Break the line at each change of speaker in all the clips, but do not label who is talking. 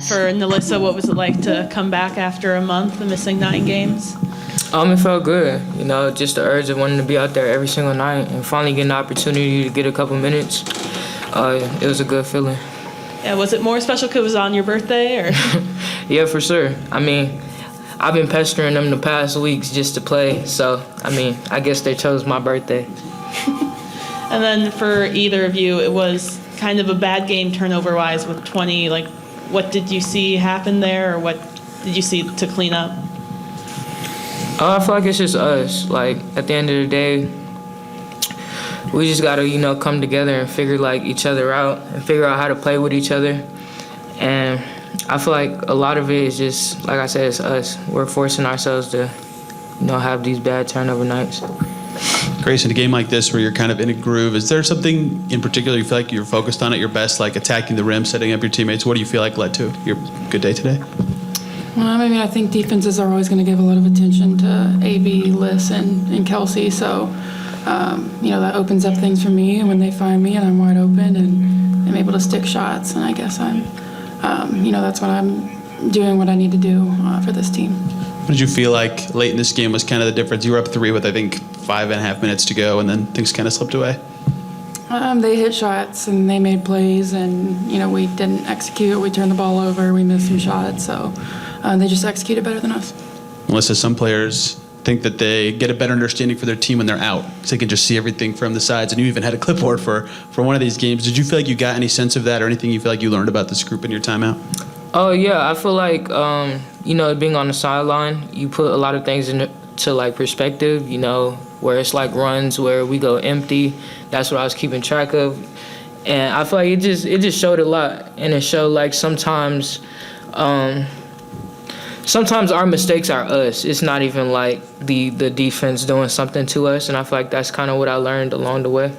for NaLyssa, what was it like to come back after a month of missing 9 games?
It felt good. Just the urge of wanting to be out there every single night and finally getting the opportunity to get a couple minutes. It was a good feeling.
Yeah, was it more special because it was on your birthday, or?
Yeah, for sure. I've been pestering them the past weeks just to play, so, I guess they chose my birthday.
And then for either of you, it was kind of a bad game turnover-wise with 20. Like, what did you see happen there, or what did you see to clean up?
I feel like it's just us. Like, at the end of the day, we just got to, come together and figure, each other out and figure out how to play with each other. And I feel like a lot of it is just, like I said, it's us. We're forcing ourselves to, have these bad turnover nights.
Grace, in a game like this where you're kind of in a groove, is there something in particular you feel like you're focused on at your best, like attacking the rim, setting up your teammates? What do you feel like led to your good day today?
Well, I think defenses are always going to give a lot of attention to AB, Liz, and Kelsey. So, that opens up things for me when they find me and I'm wide open and I'm able to stick shots. And I guess that's what I'm doing, what I need to do for this team.
What did you feel like late in this game was kind of the difference? You were up 3 with, I think, 5.5 minutes to go, and then things kind of slipped away.
They hit shots and they made plays, and we didn't execute. We turned the ball over. We missed some shots, so they just executed better than us.
NaLyssa, some players think that they get a better understanding for their team when they're out, because they can just see everything from the sides. And you even had a clipboard for one of these games. Did you feel like you got any sense of that, or anything you feel like you learned about this group in your timeout?
Oh, yeah. I feel like, being on the sideline, you put a lot of things into perspective, where it's runs where we go empty. That's what I was keeping track of. And I feel like it just showed a lot. And it showed, sometimes our mistakes are us. It's not even, the defense doing something to us. And I feel like that's kind of what I learned along the way.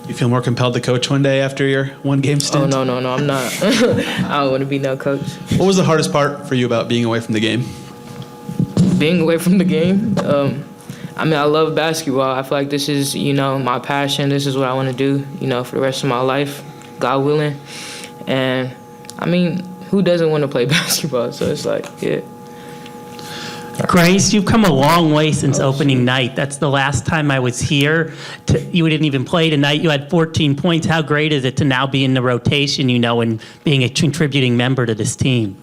You feel more compelled to coach one day after your one-game stint?
Oh, no, I'm not. I don't want to be no coach.
What was the hardest part for you about being away from the game?
Being away from the game? I love basketball. I feel like this is, my passion. This is what I want to do, for the rest of my life, God willing. And, who doesn't want to play basketball? So it's yeah.
Grace, you've come a long way since opening night. That's the last time I was here. You didn't even play tonight. You had 14 points. How great is it to now be in the rotation, and being a contributing member to this team?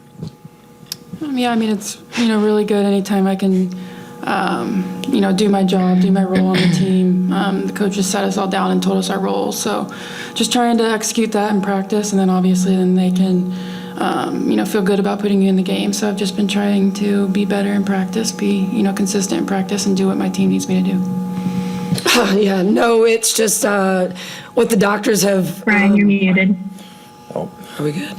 It's, really good anytime I can, do my job, do my role on the team. The coaches sat us all down and told us our roles. So just trying to execute that in practice, and then obviously then they can feel good about putting you in the game. So I've just been trying to be better in practice, be, consistent in practice, and do what my team needs me to do.
Yeah, no, it's just what the doctors have.
Brian, you're muted.
Oh, are we good?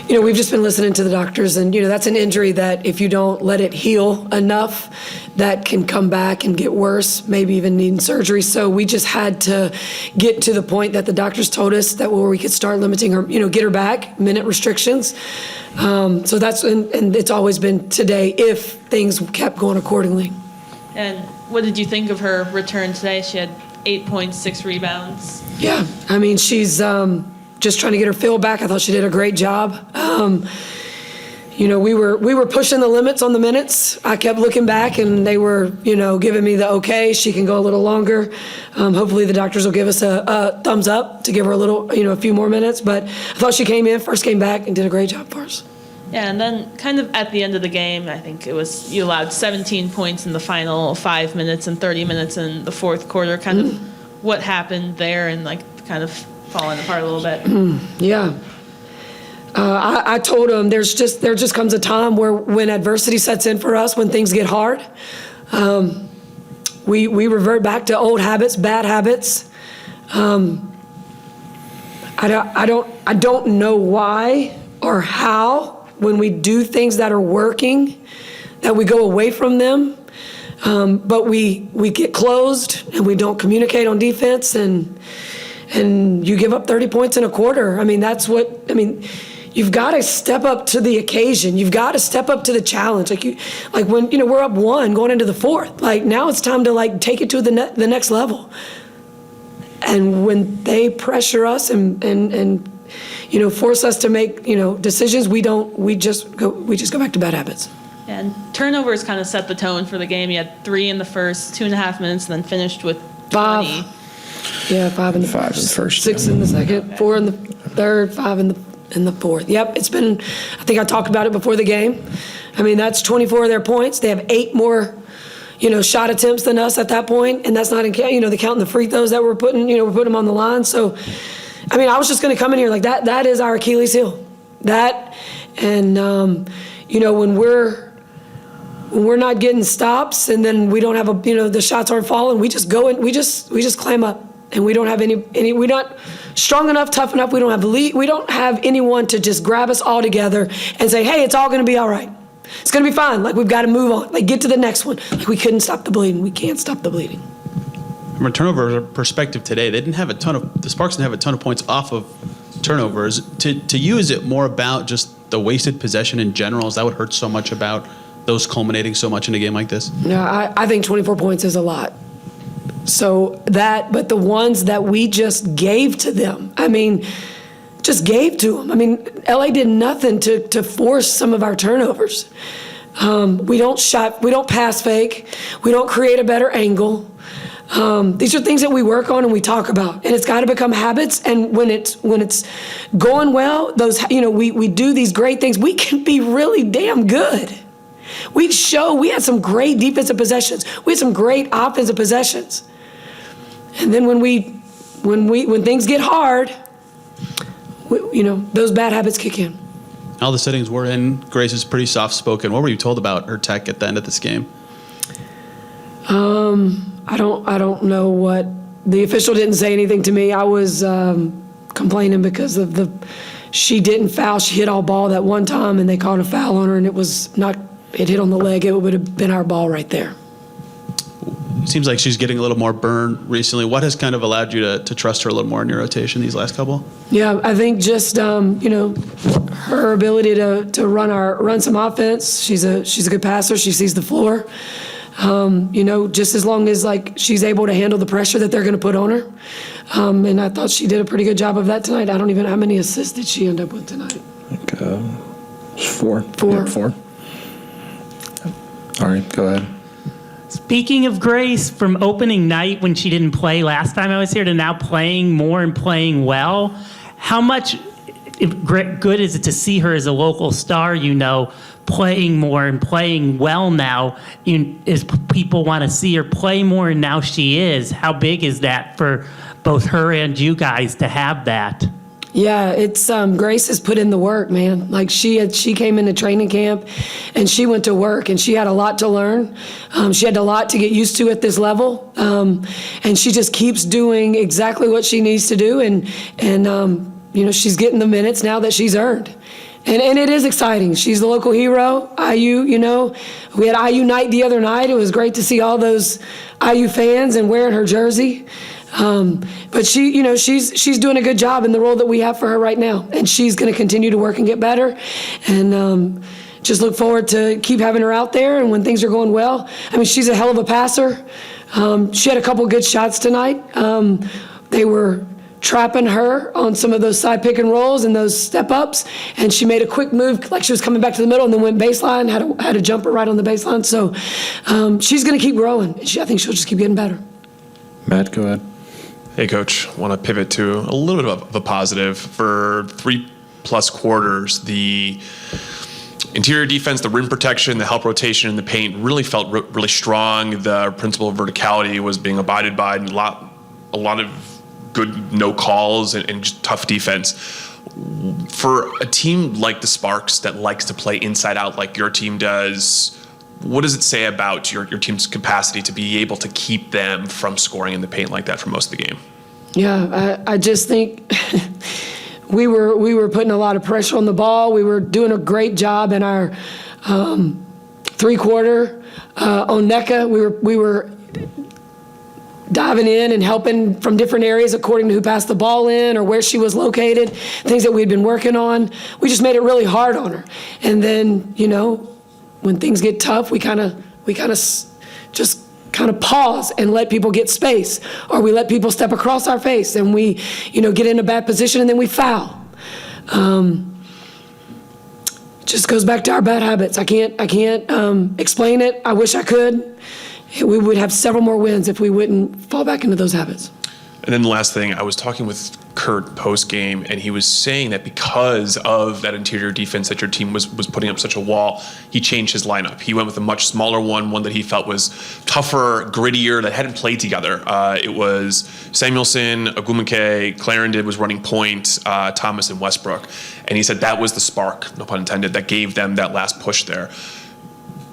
We've just been listening to the doctors, and, that's an injury that if you don't let it heal enough, that can come back and get worse, maybe even needing surgery. So we just had to get to the point that the doctors told us that where we could start limiting her, get her back, minute restrictions. So that's, and it's always been today if things kept going accordingly.
And what did you think of her return today? She had 8 points, 6 rebounds.
Yeah, she's just trying to get her feel back. I thought she did a great job. We were pushing the limits on the minutes. I kept looking back, and they were, giving me the okay. She can go a little longer. Hopefully the doctors will give us a thumbs up to give her a little, a few more minutes. But I thought she first came back, and did a great job for us.
Yeah, and then kind of at the end of the game, I think it was you allowed 17 points in the final 5 minutes and 30 minutes in the fourth quarter. Kind of what happened there, and kind of falling apart a little bit.
Yeah. I told them there just comes a time when adversity sets in for us, when things get hard. We revert back to old habits, bad habits. I don't know why or how, when we do things that are working, that we go away from them. But we get closed, and we don't communicate on defense, and you give up 30 points in a quarter. You've got to step up to the occasion. You've got to step up to the challenge. When we're up 1 going into the fourth. Now it's time to take it to the next level. And when they pressure us and force us to make, decisions. We don't. We just go back to bad habits.
And turnovers kind of set the tone for the game. You had 3 in the first 2.5 minutes, and then finished with
5.
20.
Yeah, 5 in the
Five in the first,
6 in the second, 4 in the third, 5 in the fourth. Yep, it's been. I think I talked about it before the game. I mean, that's 24 of their points. They have 8 more, shot attempts than us at that point, and that's not in the counting the free throws that we're putting them on the line. So, I mean, I was just going to come in here like that. That is our Achilles heel. That, and when we're not getting stops, and then we don't have the shots aren't falling, we just go and we just climb up, and we don't have any we're not strong enough, tough enough. We don't have anyone to just grab us all together and say, hey, it's all going to be all right. It's going to be fine. Like, we've got to move on. Like, get to the next one. Like, we couldn't stop the bleeding. We can't stop the bleeding.
From a turnover perspective today, the Sparks didn't have a ton of points off of turnovers. To you, is it more about just the wasted possession in general? Is that what hurts so much about those culminating so much in a game like this?
No, I think 24 points is a lot. So but the ones that we just gave to them, just gave to them. LA did nothing to force some of our turnovers. We don't pass fake. We don't create a better angle. These are things that we work on and we talk about, and it's got to become habits. And when it's going well, we do these great things. We can be really damn good. We had some great defensive possessions. We had some great offensive possessions. And then when things get hard, those bad habits kick in.
All the settings we're in, Grace is pretty soft-spoken. What were you told about her tech at the end of this game?
I don't know what the official didn't say anything to me. I was complaining because of she didn't foul. She hit all ball that one time, and they called a foul on her, and it hit on the leg. It would have been our ball right there.
It seems like she's getting a little more burn recently. What has kind of allowed you to trust her a little more in your rotation these last couple?
Yeah, I think just her ability to run some offense. She's a good passer. She sees the floor. Just as long as she's able to handle the pressure that they're going to put on her. And I thought she did a pretty good job of that tonight. I don't even know how many assists did she end up with tonight.
Four. Yeah, 4. All right, go ahead.
Speaking of Grace, from opening night when she didn't play last time I was here to now playing more and playing well, how much good is it to see her as a local star, playing more and playing well now? As people want to see her play more, and now she is. How big is that for both her and you guys to have that?
Yeah, it's Grace has put in the work, man. Like she came into training camp, and she went to work, and she had a lot to learn. She had a lot to get used to at this level, and she just keeps doing exactly what she needs to do, and she's getting the minutes now that she's earned. And it is exciting. She's the local hero. IU, we had IU night the other night. It was great to see all those IU fans and wearing her jersey. But she's doing a good job in the role that we have for her right now, and she's going to continue to work and get better, and just look forward to keep having her out there. And when things are going well, she's a hell of a passer. She had a couple good shots tonight. They were trapping her on some of those side pick and rolls and those step ups, and she made a quick move like she was coming back to the middle, and then went baseline, had a jumper right on the baseline. So she's going to keep growing. I think she'll just keep getting better.
Matt, go ahead.
Hey, Coach. Want to pivot to a little bit of a positive. For 3+ quarters, the interior defense, the rim protection, the help rotation in the paint really felt really strong. The principle of verticality was being abided by, and a lot of good no calls and just tough defense. For a team like the Sparks that likes to play inside out like your team does, what does it say about your team's capacity to be able to keep them from scoring in the paint like that for most of the game?
Yeah, I just think we were putting a lot of pressure on the ball. We were doing a great job in our 3-quarter on NECA. We were diving in and helping from different areas according to who passed the ball in or where she was located, things that we'd been working on. We just made it really hard on her. And then, when things get tough, we kind of just pause and let people get space, or we let people step across our face, and we, get in a bad position, and then we foul. Just goes back to our bad habits. I can't explain it. I wish I could. We would have several more wins if we wouldn't fall back into those habits.
And then the last thing, I was talking with Kurt post-game, and he was saying that because of that interior defense that your team was putting up such a wall, he changed his lineup. He went with a much smaller one that he felt was tougher, grittier, that hadn't played together. It was Samuelson, Ogumake, Clarendon was running point, Thomas and Westbrook. And he said that was the spark, no pun intended, that gave them that last push there.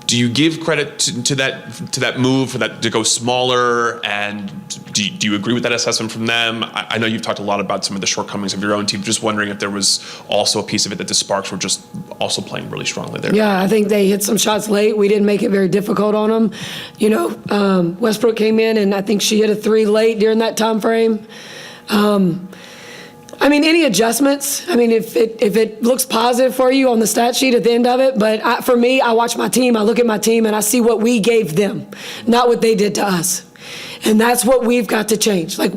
Do you give credit to that move for that to go smaller? And do you agree with that assessment from them? I know you've talked a lot about some of the shortcomings of your own team. Just wondering if there was also a piece of it that the Sparks were just also playing really strongly there.
Yeah, I think they hit some shots late. We didn't make it very difficult on them. You know, Westbrook came in, and I think she hit a 3 late during that time frame. I mean, any adjustments, I mean, if it looks positive for you on the stat sheet at the end of it, but for me, I watch my team, I look at my team, and I see what we gave them, not what they did to us. And that's what we've got to change. Like,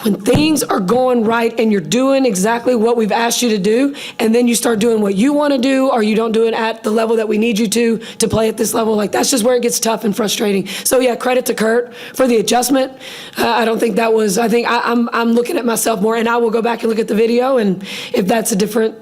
when things are going right and you're doing exactly what we've asked you to do, and then you start doing what you want to do, or you don't do it at the level that we need you to play at this level, like that's just where it gets tough and frustrating. So yeah, credit to Kurt for the adjustment. I don't think that was, I think I'm looking at myself more, and I will go back and look at the video, and if that's a different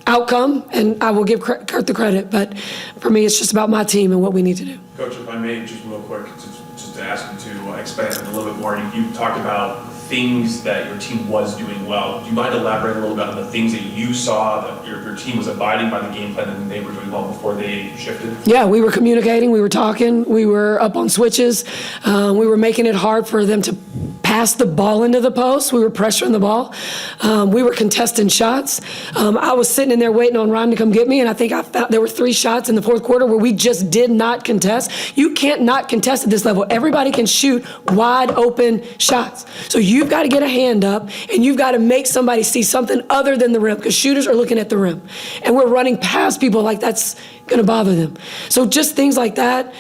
outcome, and I will give Kurt the credit. But for me, it's just about my team and what we need to do.
Coach, if I may, just real quick, just to ask you to expand a little bit more. You talked about things that your team was doing well. Do you mind elaborating a little bit on the things that you saw that your team was abiding by the game plan and they were doing well before they shifted?
Yeah, we were communicating, we were talking, we were up on switches, we were making it hard for them to pass the ball into the post. We were pressuring the ball. We were contesting shots. I was sitting in there waiting on Ron to come get me, and I think I found there were 3 shots in the fourth quarter where we just did not contest. You can't not contest at this level. Everybody can shoot wide open shots. So you've got to get a hand up, and you've got to make somebody see something other than the rim, because shooters are looking at the rim. And we're running past people like that's going to bother them. So just things like that.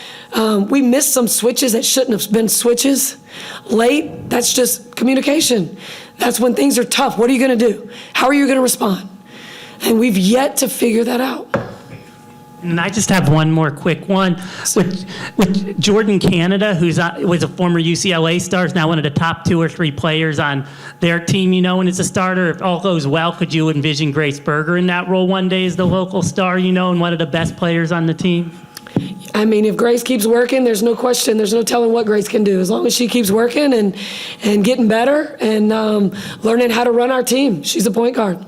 We missed some switches that shouldn't have been switches late. That's just communication. That's when things are tough. What are you going to do? How are you going to respond? And we've yet to figure that out.
And I just have one more quick one. With Jordan Canada, was a former UCLA star, is now one of the top 2 or 3 players on their team, you know, and as a starter. If all goes well, could you envision Grace Berger in that role one day as the local star, you know, and one of the best players on the team?
I mean, if Grace keeps working, there's no question. There's no telling what Grace can do. As long as she keeps working and getting better and learning how to run our team. She's a point guard.